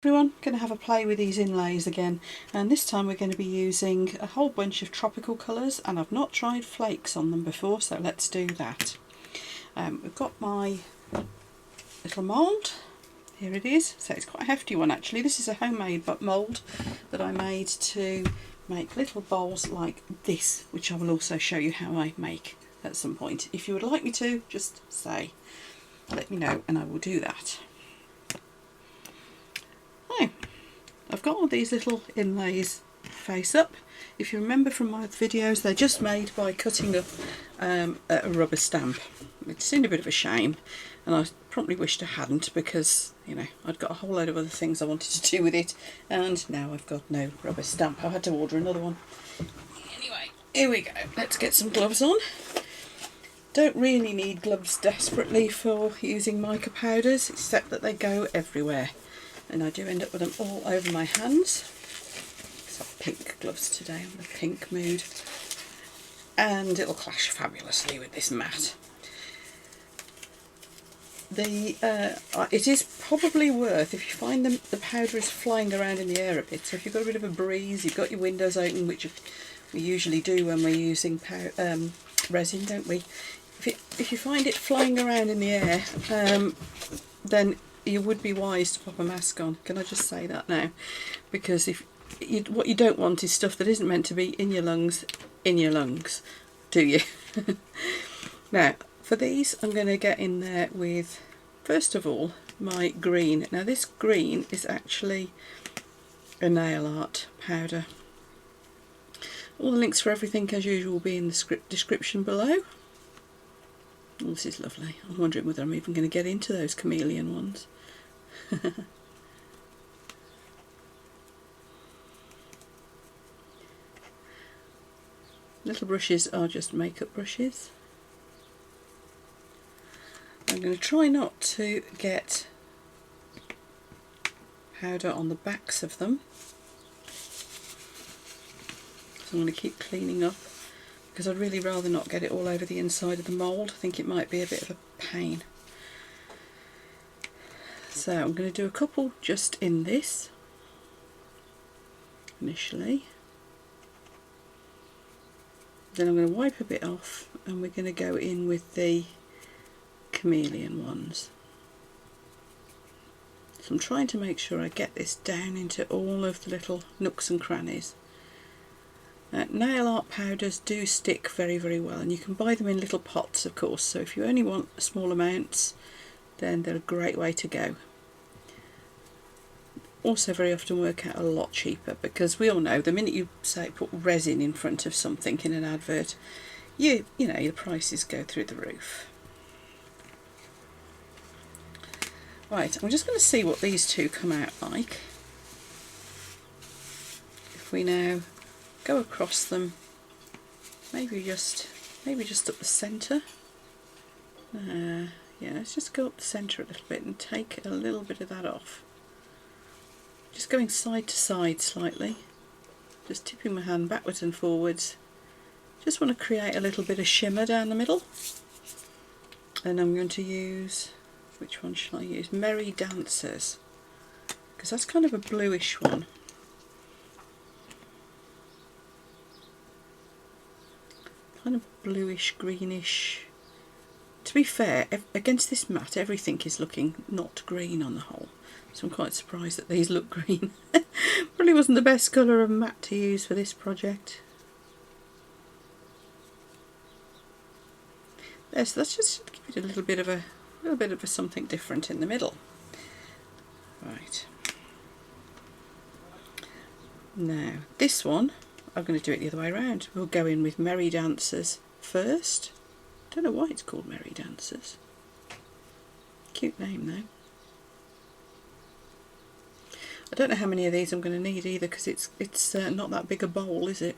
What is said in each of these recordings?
Everyone, going to have a play with these inlays again, and this time we're going to be using a whole bunch of tropical colours, and I've not tried flakes on them before, so let's do that. We've got my little mould, here it is, so it's quite a hefty one actually. This is a homemade mould that I made to make little bowls like this, which I will also show you how I make at some point. If you would like me to, just say, let me know and I will do that. I've got all these little inlays face up. If you remember from my videos, they're just made by cutting up a rubber stamp. It seemed a bit of a shame, and I probably wished I hadn't, because you know I'd got a whole load of other things I wanted to do with it, and now I've got no rubber stamp. I had to order another one. Anyway, here we go. Let's get some gloves on. Don't really need gloves desperately for using mica powders, except that they go everywhere. And I do end up with them all over my hands. So I've pink gloves today, I'm in a pink mood. And it'll clash fabulously with this mat. It is probably worth, if you find the powder is flying around in the air a bit, so if you've got a bit of a breeze, you've got your windows open, which we usually do when we're using resin, don't we? If you find it flying around in the air, then you would be wise to pop a mask on. Can I just say that now? Because what you don't want is stuff that isn't meant to be in your lungs, do you? Now, for these, I'm going to get in there with, first of all, my green. Now, this green is actually a nail art powder. All the links for everything, as usual, will be in the description below. Oh, this is lovely. I'm wondering whether I'm even going to get into those chameleon ones. Little brushes are just makeup brushes. I'm going to try not to get powder on the backs of them. So I'm going to keep cleaning up, because I'd really rather not get it all over the inside of the mould. I think it might be a bit of a pain. So I'm going to do a couple just in this initially. Then I'm going to wipe a bit off, and we're going to go in with the chameleon ones. So I'm trying to make sure I get this down into all of the little nooks and crannies. Nail art powders do stick very, very well, and you can buy them in little pots, of course, so if you only want small amounts, then they're a great way to go. Also very often work out a lot cheaper, because we all know the minute you say put resin in front of something in an advert, you know the prices go through the roof. Right, I'm just going to see what these two come out like. If we now go across them, maybe just up the centre. Yeah, let's just go up the centre a little bit and take a little bit of that off. Just going side to side slightly, just tipping my hand backwards and forwards. Just want to create a little bit of shimmer down the middle. And I'm going to use, which one shall I use? Merry Dancers, because that's kind of a bluish one. Kind of bluish, greenish. To be fair, against this mat, everything is looking not green on the whole. So I'm quite surprised that these look green. Probably wasn't the best colour of mat to use for this project. There, so let's just give it a little bit of a something different in the middle. Right. Now this one, I'm going to do it the other way around. We'll go in with Merry Dancers first. Don't know why it's called Merry Dancers. Cute name though. I don't know how many of these I'm going to need either, because it's not that big a bowl, is it?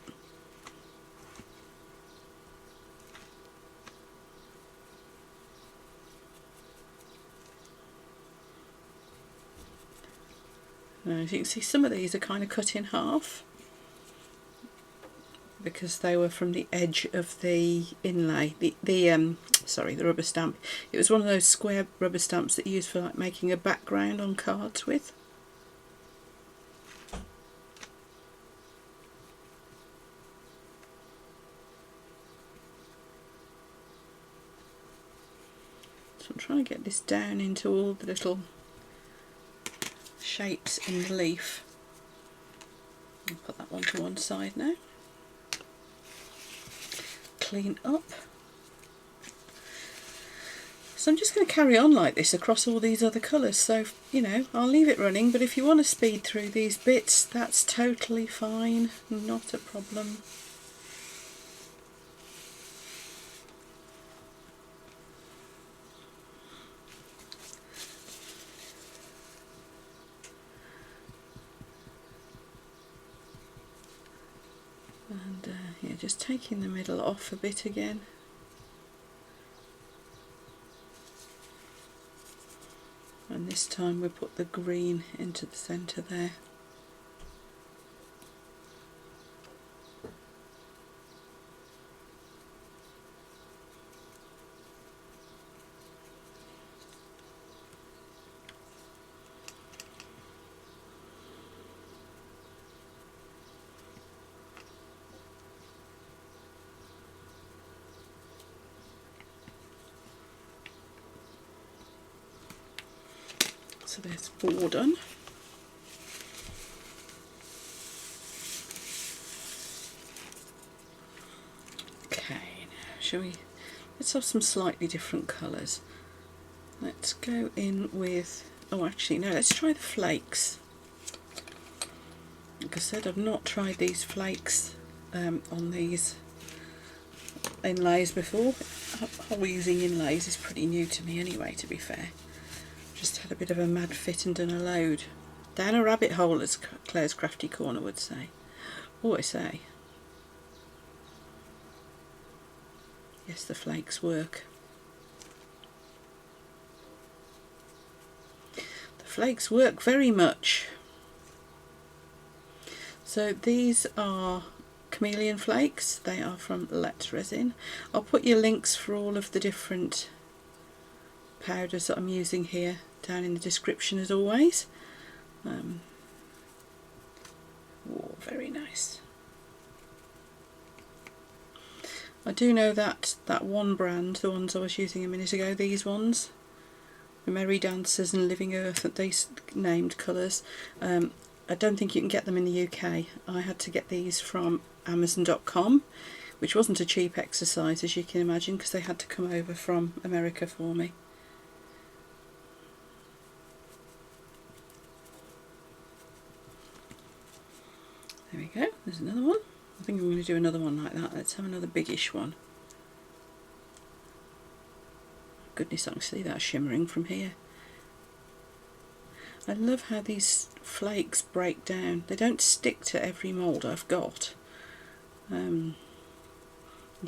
Now, as you can see, some of these are kind of cut in half, because they were from the edge of the inlay, the rubber stamp. It was one of those square rubber stamps that you use for like making a background on cards with. trying to get this down into all the little shapes in the leaf. I'll put that one to one side now. Clean up. So I'm just going to carry on like this across all these other colours. So, you know, I'll leave it running, but if you want to speed through these bits, that's totally fine, not a problem. And yeah, just taking the middle off a bit again. And this time we put the green into the centre there. So there's 4 done. Okay, now shall we, let's have some slightly different colours. Let's go in with, oh actually no, let's try the flakes. Like I said, I've not tried these flakes on these inlays before. How using inlays is pretty new to me anyway, to be fair. Just had a bit of a mad fit and done a load. Down a rabbit hole, as Claire's Crafty Corner would say. Oh, I say. Yes, the flakes work. The flakes work very much. So these are chameleon flakes. They are from Lush Resin. I'll put your links for all of the different powders that I'm using here down in the description as always. Oh, very nice. I do know that one brand, the ones I was using a minute ago, these ones, the Merry Dancers and Living Earth, these named colours, I don't think you can get them in the UK. I had to get these from Amazon.com, which wasn't a cheap exercise, as you can imagine, because they had to come over from America for me. There we go, there's another one. I think I'm going to do another one like that. Let's have another biggish one. Goodness, I can see that shimmering from here. I love how these flakes break down. They don't stick to every mould I've got. You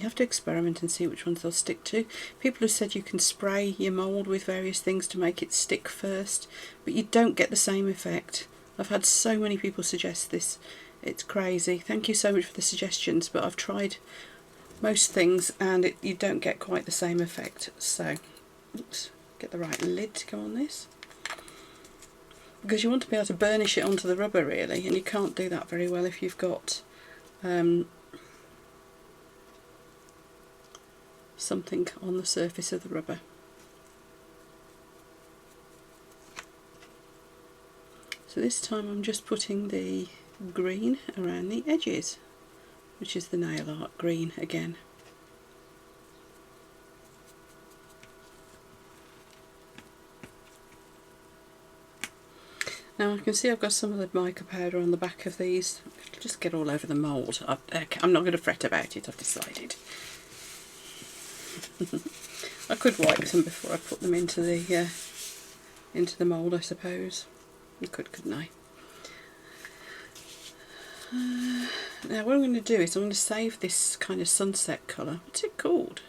have to experiment and see which ones they'll stick to. People have said you can spray your mould with various things to make it stick first, but you don't get the same effect. I've had so many people suggest this. It's crazy. Thank you so much for the suggestions, but I've tried most things and you don't get quite the same effect. So, oops, get the right lid to go on this. Because you want to be able to burnish it onto the rubber really, and you can't do that very well if you've got something on the surface of the rubber. So this time I'm just putting the green around the edges, which is the nail art green again. Now I can see I've got some of the mica powder on the back of these. Just get all over the mould. I'm not going to fret about it, I've decided. I could wipe them before I put them into the mould, I suppose. You could, couldn't I? Now what I'm going to do is I'm going to save this kind of sunset colour. What's it called?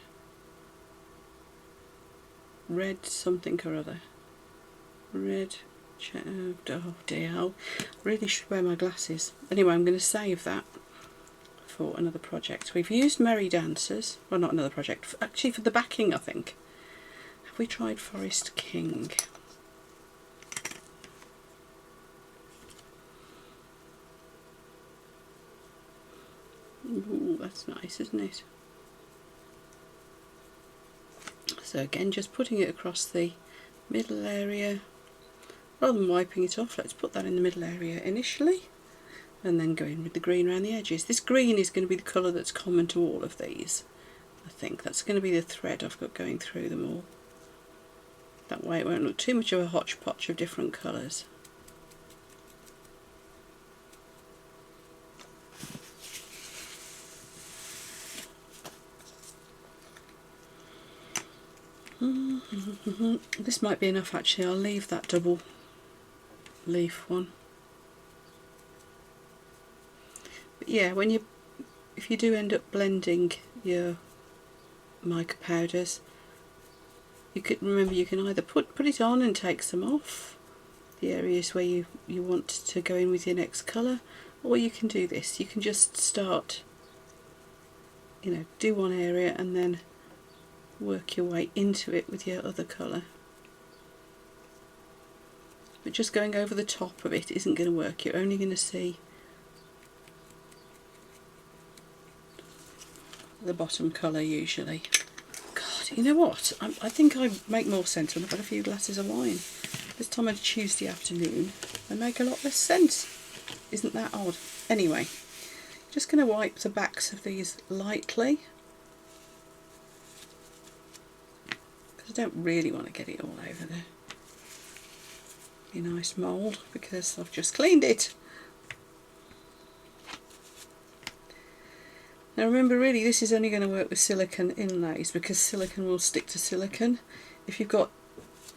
Red something or other. Red... oh dear, I really should wear my glasses. Anyway, I'm going to save that for another project. We've used Merry Dancers. Well, not another project. Actually, for the backing, I think. Have we tried Forest King? Ooh, that's nice, isn't it? So again, just putting it across the middle area. Rather than wiping it off, let's put that in the middle area initially, and then go in with the green around the edges. This green is going to be the colour that's common to all of these. I think that's going to be the thread I've got going through them all. That way it won't look too much of a hodgepodge of different colours. This might be enough actually. I'll leave that double leaf one. But yeah, if you do end up blending your mica powders, you can either put it on and take some off the areas where you want to go in with your next colour, or you can do this. You can just start, do one area and then work your way into it with your other colour. But just going over the top of it isn't going to work. You're only going to see the bottom colour usually. God, you know what? I think I make more sense when I've had a few glasses of wine. This time on a Tuesday afternoon, I make a lot less sense. Isn't that odd? Anyway, just going to wipe the backs of these lightly, because I don't really want to get it all over the nice mould, because I've just cleaned it. Now remember, really this is only going to work with silicone inlays, because silicone will stick to silicone. If you've got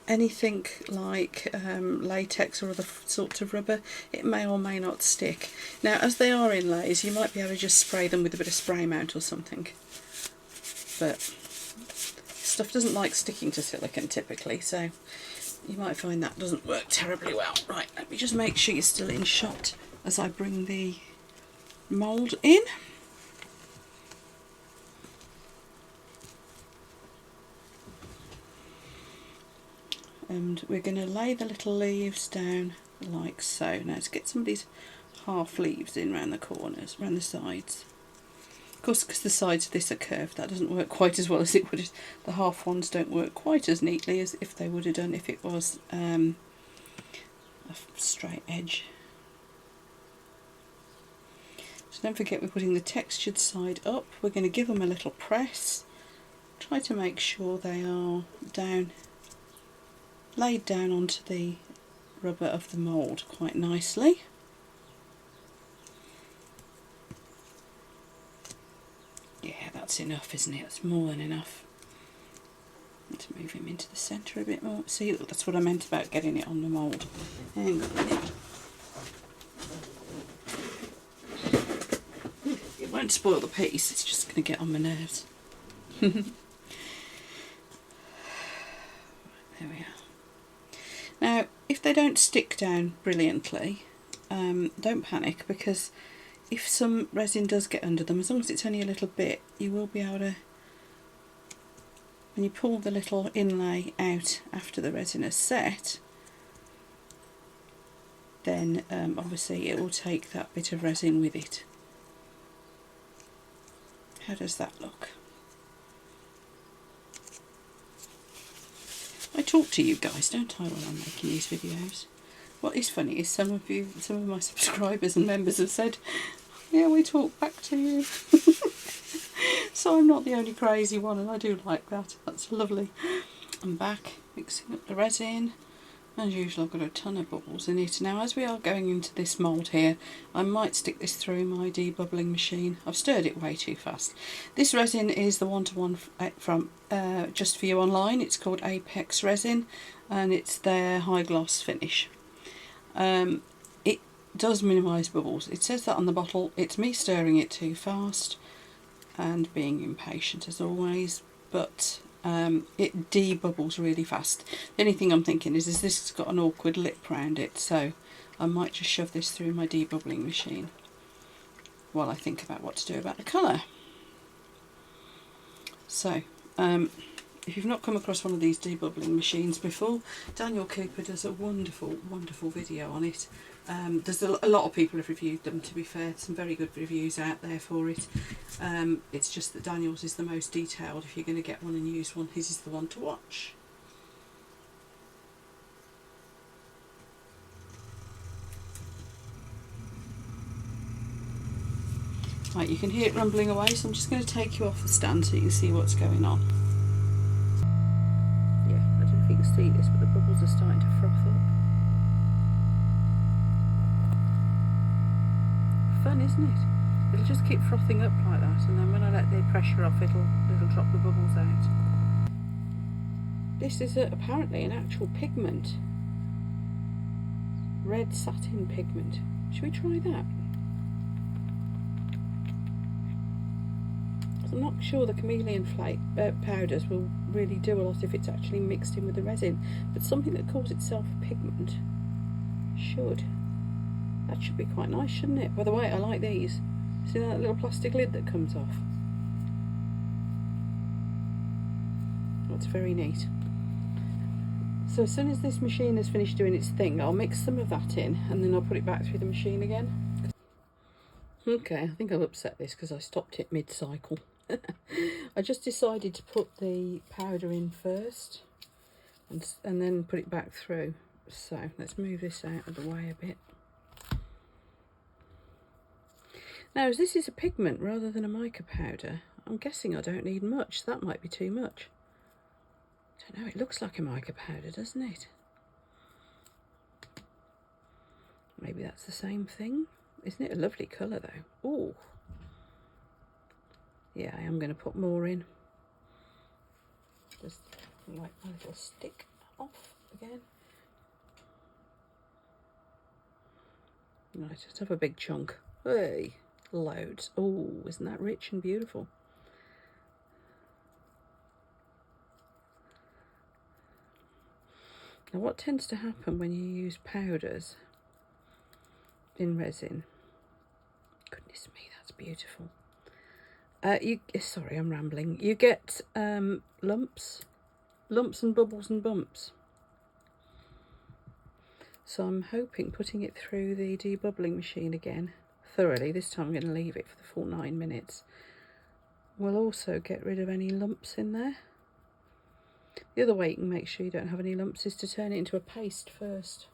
anything like latex or other sorts of rubber, it may or may not stick. Now as they are inlays, you might be able to just spray them with a bit of spray mount or something, but stuff doesn't like sticking to silicone typically, so you might find that doesn't work terribly well. Right, let me just make sure you're still in shot as I bring the mould in. And we're going to lay the little leaves down like so. Now let's get some of these half leaves in around the corners, around the sides. Of course, because the sides of this are curved, that doesn't work quite as well as it would. The half ones don't work quite as neatly as if they would have done if it was a straight edge. So don't forget, we're putting the textured side up. We're going to give them a little press. Try to make sure they are laid down onto the rubber of the mould quite nicely. Yeah, that's enough, isn't it? That's more than enough. Let's move him into the centre a bit more. See, that's what I meant about getting it on the mould. Hang on a minute. It won't spoil the piece, it's just going to get on my nerves. There we are. Now, if they don't stick down brilliantly, don't panic, because if some resin does get under them, as long as it's only a little bit, you will be able to, when you pull the little inlay out after the resin is set, then obviously it will take that bit of resin with it. How does that look? I talk to you guys, don't I, when I'm making these videos? What is funny is some of my subscribers and members have said, yeah, we talk back to you. So I'm not the only crazy one, and I do like that. That's lovely. I'm back mixing up the resin. As usual, I've got a ton of bubbles in it. Now, as we are going into this mould here, I might stick this through my debubbling machine. I've stirred it way too fast. This resin is the one-to-one from just for you online. It's called Apex Resin, and it's their high gloss finish. It does minimise bubbles. It says that on the bottle. It's me stirring it too fast and being impatient as always, but it debubbles really fast. The only thing I'm thinking is this has got an awkward lip round it, so I might just shove this through my debubbling machine while I think about what to do about the colour. So if you've not come across one of these debubbling machines before, Daniel Cooper does a wonderful, wonderful video on it. There's a lot of people have reviewed them, to be fair, some very good reviews out there for it. It's just that Daniel's is the most detailed. If you're going to get one and use one, his is the one to watch. Right, you can hear it rumbling away, so I'm just going to take you off the stand so you can see what's going on. Yeah, I don't know if you can see this, but the bubbles are starting to froth up. Fun, isn't it? It'll just keep frothing up like that, and then when I let the pressure off, it'll drop the bubbles out. This is apparently an actual pigment. Red satin pigment. Should we try that? I'm not sure the chameleon flake powders will really do a lot if it's actually mixed in with the resin, but something that calls itself a pigment should. That should be quite nice, shouldn't it? By the way, I like these. See that little plastic lid that comes off? That's very neat. So as soon as this machine has finished doing its thing, I'll mix some of that in and then I'll put it back through the machine again. Okay, I think I've upset this because I stopped it mid-cycle. I just decided to put the powder in first and then put it back through. So let's move this out of the way a bit. Now, as this is a pigment rather than a mica powder, I'm guessing I don't need much. That might be too much. I don't know, it looks like a mica powder, doesn't it? Maybe that's the same thing. Isn't it a lovely colour though? Ooh. Yeah, I am going to put more in. Just wipe my little stick off again. Right, let's have a big chunk. Hey, loads. Oh, isn't that rich and beautiful? Now, what tends to happen when you use powders in resin? Goodness me, that's beautiful. Sorry, I'm rambling. You get lumps and bubbles and bumps. So I'm hoping putting it through the debubbling machine again thoroughly, this time I'm going to leave it for the full 9 minutes, will also get rid of any lumps in there. The other way you can make sure you don't have any lumps is to turn it into a paste first,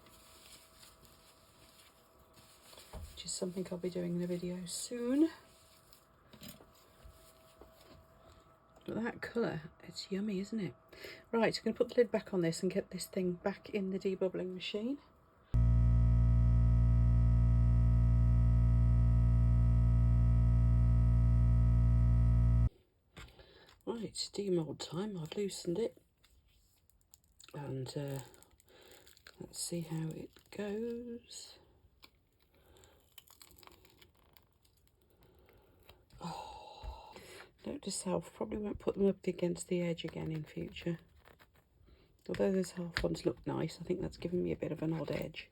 which is something I'll be doing in a video soon. But that colour, it's yummy, isn't it? Right, I'm going to put the lid back on this and get this thing back in the debubbling machine. Right, demold time. I've loosened it. And let's see how it goes. Note to self, probably won't put them up against the edge again in future. Although those half ones look nice, I think that's giving me a bit of an odd edge.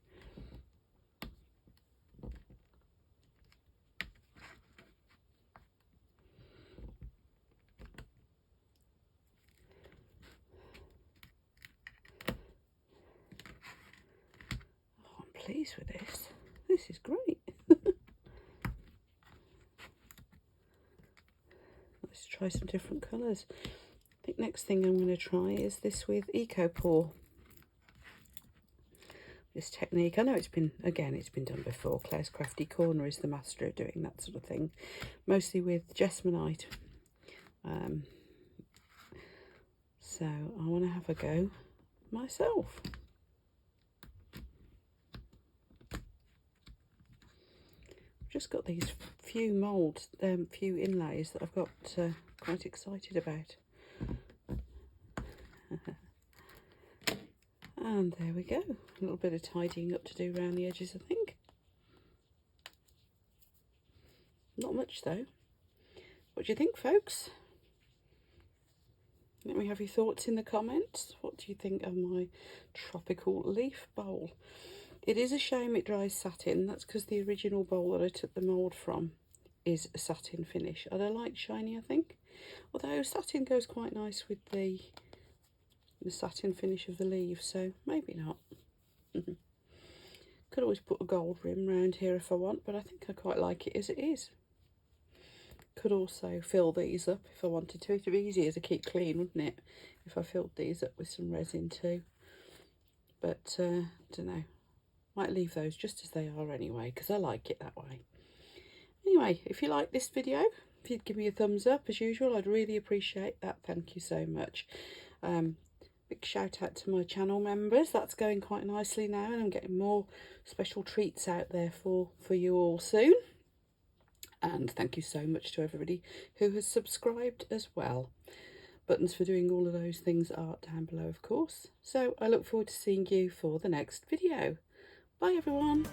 Oh, I'm pleased with this. This is great. Let's try some different colours. I think next thing I'm going to try is this with Eco Pour. This technique, I know it's been done before. Claire's Crafty Corner is the master of doing that sort of thing, mostly with Jessamite. So I want to have a go myself. I've just got these few molds, few inlays that I've got quite excited about. And there we go. A little bit of tidying up to do around the edges, I think. Not much though. What do you think, folks? Let me have your thoughts in the comments. What do you think of my tropical leaf bowl? It is a shame it dries satin. That's because the original bowl that I took the mould from is a satin finish. I don't like shiny, I think. Although satin goes quite nice with the the satin finish of the leaves, so maybe not. Could always put a gold rim round here if I want, but I think I quite like it as it is. Could also fill these up if I wanted to. It'd be easier to keep clean, wouldn't it, if I filled these up with some resin too. But I don't know, might leave those just as they are anyway, because I like it that way. Anyway, if you like this video, if you'd give me a thumbs up as usual, I'd really appreciate that. Thank you so much. Big shout out to my channel members. That's going quite nicely now, and I'm getting more special treats out there for you all soon. And thank you so much to everybody who has subscribed as well. Buttons for doing all of those things are down below, of course. So I look forward to seeing you for the next video. Bye everyone.